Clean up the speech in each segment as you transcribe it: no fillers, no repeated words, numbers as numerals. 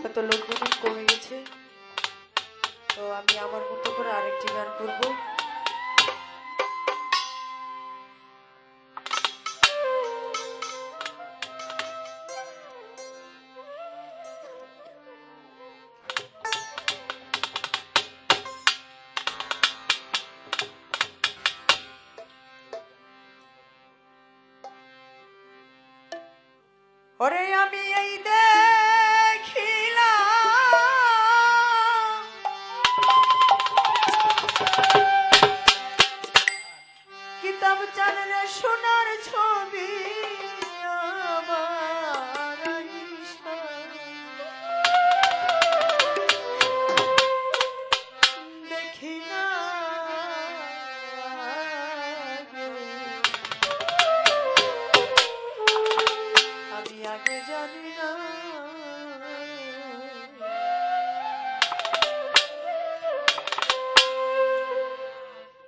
হয়তো লোকজন কমে গেছে, তো আমি আমার মতো করে আরেকটি গান করব। ওরে আমি এই দেখিলাম কিতাব জানলে সোনার ছবি আমার দেখি না আমি আগে জানি না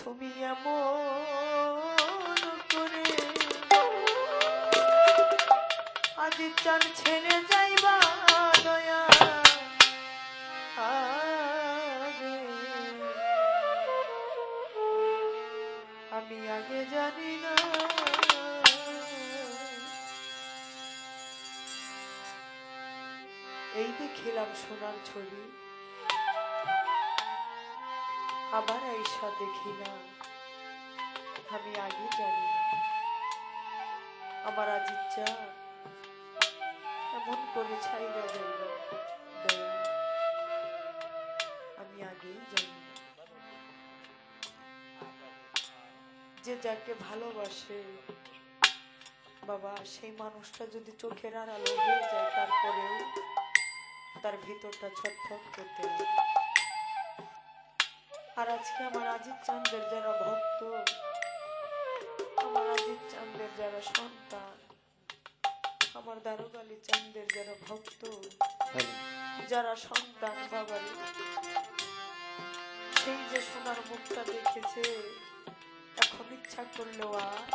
তুমি এমন করে আজ চান ছেড়ে যাইবা দয়া আমি আগে জানি না এই দেখিলাম সোনার ছবি আবার আইসা দেখি না আমি আগে জানি না আমার আজ ইচ্ছা এমন করে ছাইরা যাইব দয়া আমি আগেই জানি না যে যাকে ভালোবাসে বাবা সেই মানুষটা যদি চোখের আড়ালো হয়ে যায় তারপরেও তার ভিতরটা ছটফট করতে হয়। আর আজকে আমার আজিজ চাঁদের যারা ভক্ত, আমার আজিজ চাঁদের যারা সন্তান, আমার দারোগালি চাঁদের যারা ভক্ত, যারা সন্তান বাবারে, সেই যে সোনার মুখটা দেখেছে এখন ইচ্ছা করলেও আর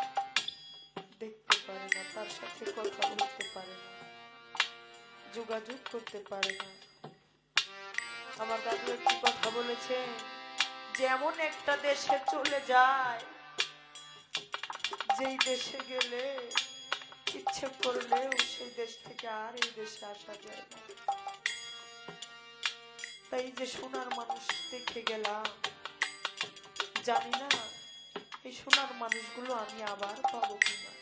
দেখতে পারে না, তার সাথে কথা বলতে পারে না, যোগাযোগ করতে পারে না। আমার দাদু একটি কথা বলেছে, যেমন একটা দেশে চলে যায় যেই দেশে গেলে ইচ্ছে করলেও সেই দেশ থেকে আর এই দেশে আসা যায় না। তাই যে সোনার মানুষ দেখে গেলাম, জানি না এই সোনার মানুষগুলো আমি আবার পাবো কিনা,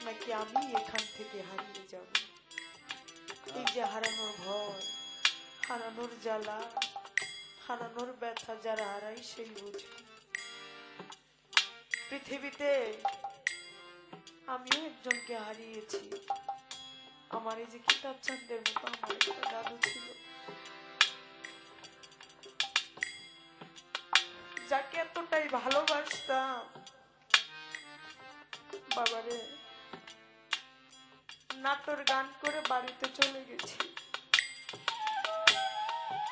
নাকি আমি এখান থেকে হারিয়ে যাব। এই যে হারানোর ভয়, হারানোর জ্বালা, হারানোর ব্যথা যারা হারাই সেই বুঝে। পৃথিবীতে আমিও একজনকে হারিয়েছি। আমার এই যে কিতাব চাঁদের মতো আমার একটা দাদু ছিল, যাকে এতটাই ভালোবাসতাম বাবারে, নাটোর গান করে বাড়িতে চলে গেছি।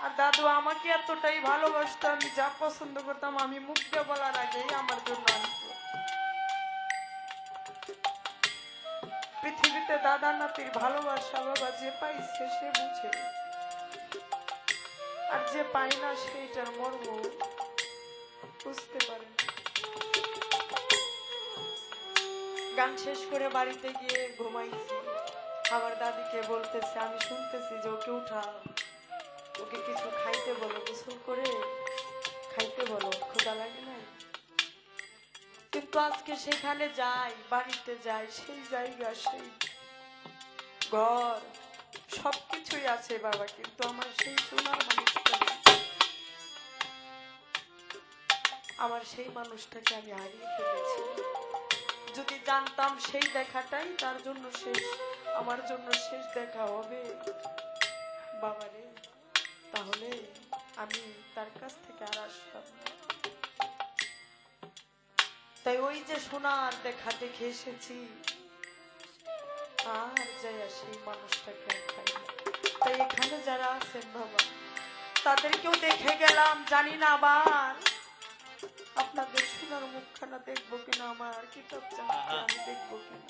আর দাদু আমাকে এতটাই ভালোবাসতো, আমি যা পছন্দ করতাম আমি মুখ দিয়ে বলার আগেই আমার জন্য আনতো। পৃথিবীতে দাদা নাতির ভালোবাসা বাবা যে পাইছে সে বুঝে, আর যে পাই না সেইটার মর্ম বুঝতে পারে না। গান শেষ করে বাড়িতে গিয়ে ঘুমাইছি, আমার দাদিকে বলতেছে, আমি শুনতেছি যে ওকে উঠাও, ওকে কিছু খাইতে বলো, গোসল করে খাইতে বলো, ক্ষুধা লাগে না। কিন্তু আজকে সেখানে যাই, বাড়িতে যাই, সেই জায়গা সেই ঘর সবকিছুই আছে বাবা, কিন্তু আমার সেই সোনার মানুষটা, আমার সেই মানুষটাকে আমি হারিয়ে ফেলেছি। যদি জানতাম সেই দেখাটাই তার জন্য শেষ, আমার জন্য শেষ দেখা হবে বাবারে, তাহলে আমি তার কাছ থেকে আর আসতাম না। তাই ওই যে সোনার দেখা দেখে এসেছি, আর যাই সেই মানুষটাকে পাই না। তাই এখানে যারা আছেন বাবা, তাদেরকেও দেখে গেলাম, জানি না আবার আপনাদের সোনার মুখখানা দেখবো কিনা, আমার কিতাব চাঁদকে আমি দেখবো কিনা।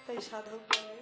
তাই সাধক বলে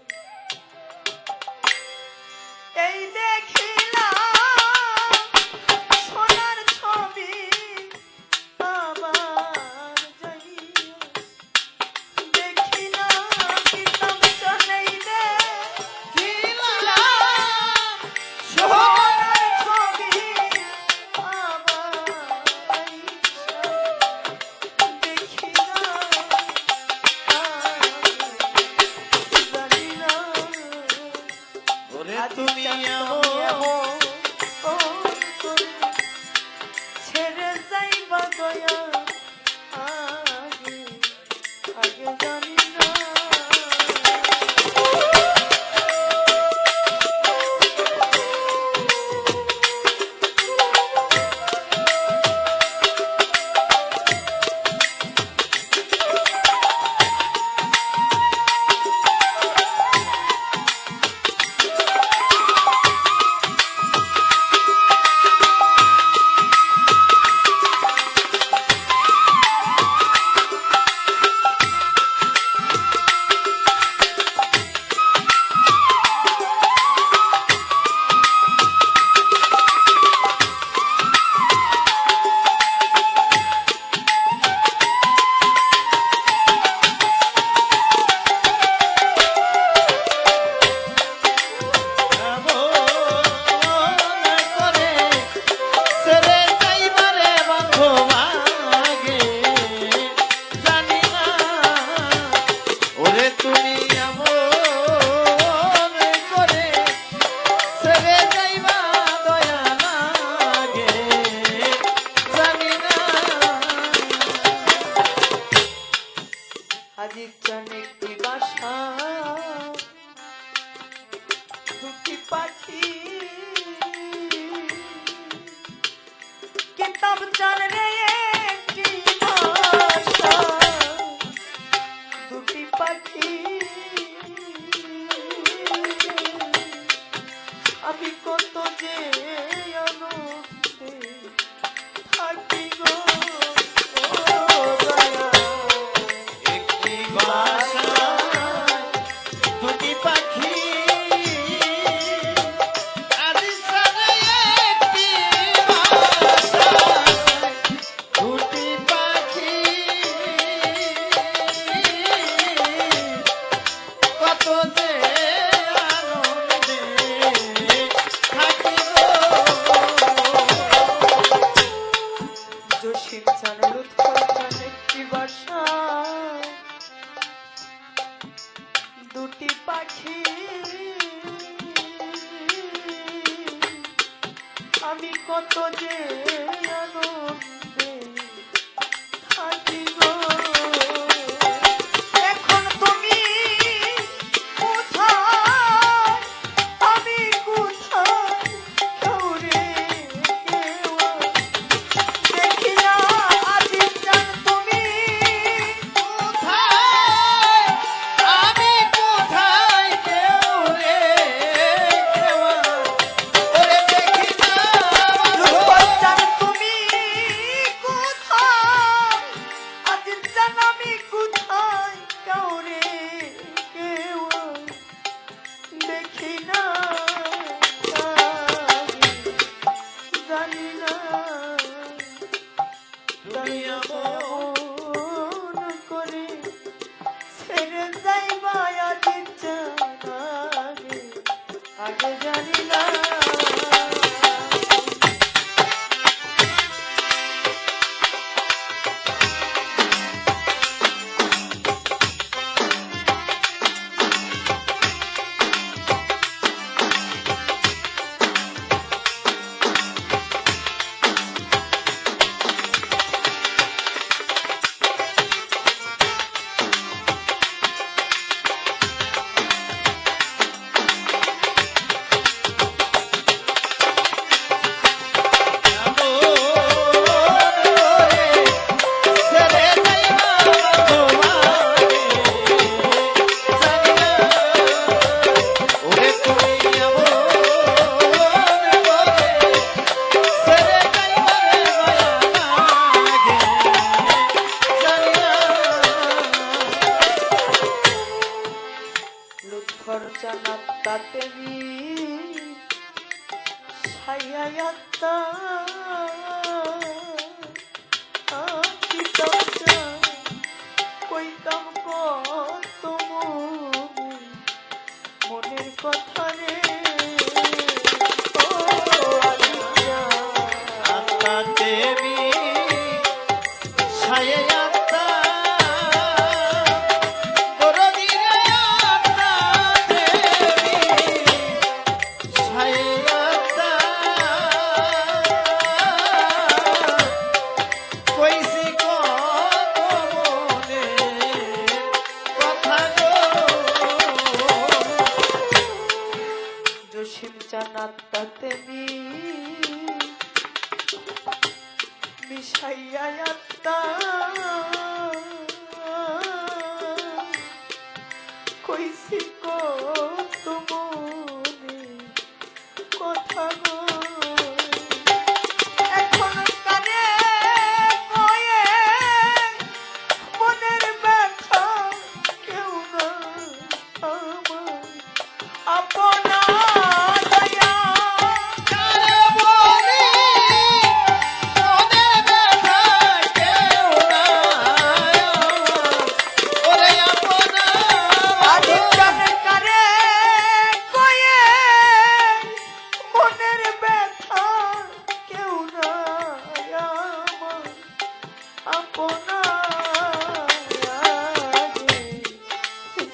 না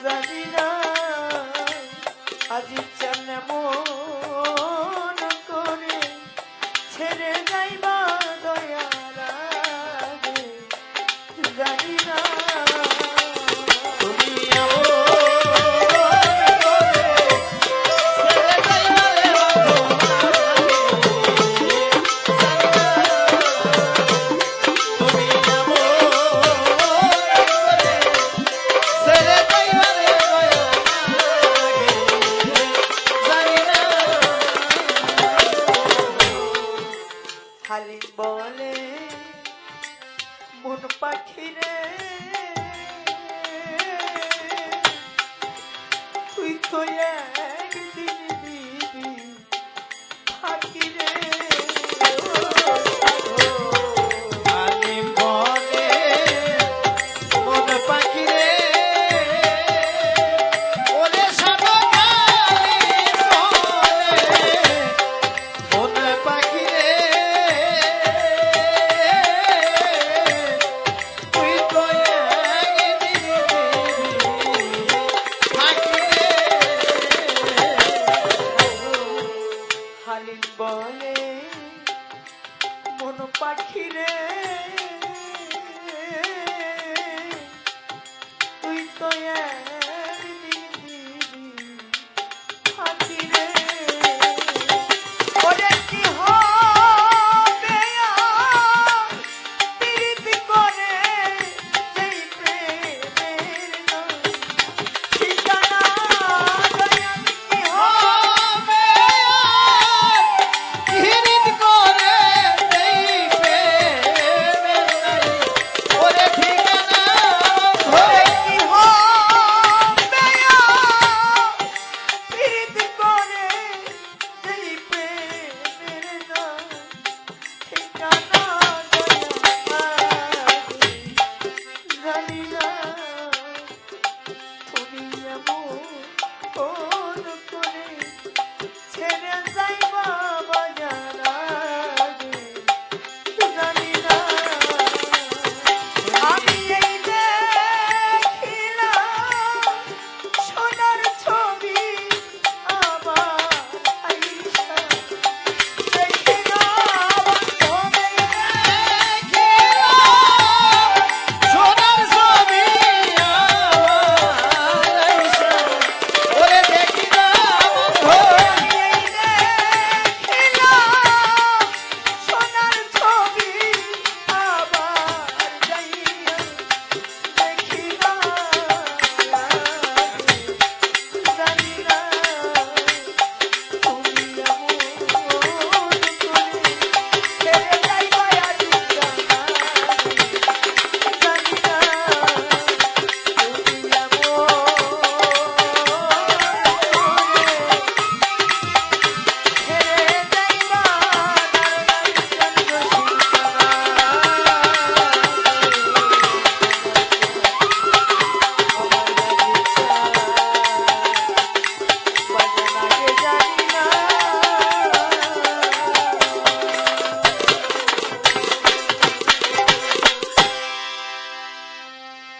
জানি না আজি চান মন করে ছেড়ে যাইবা দয়ার আগে জানি না খালি বলে মন পাখিরে তুই তো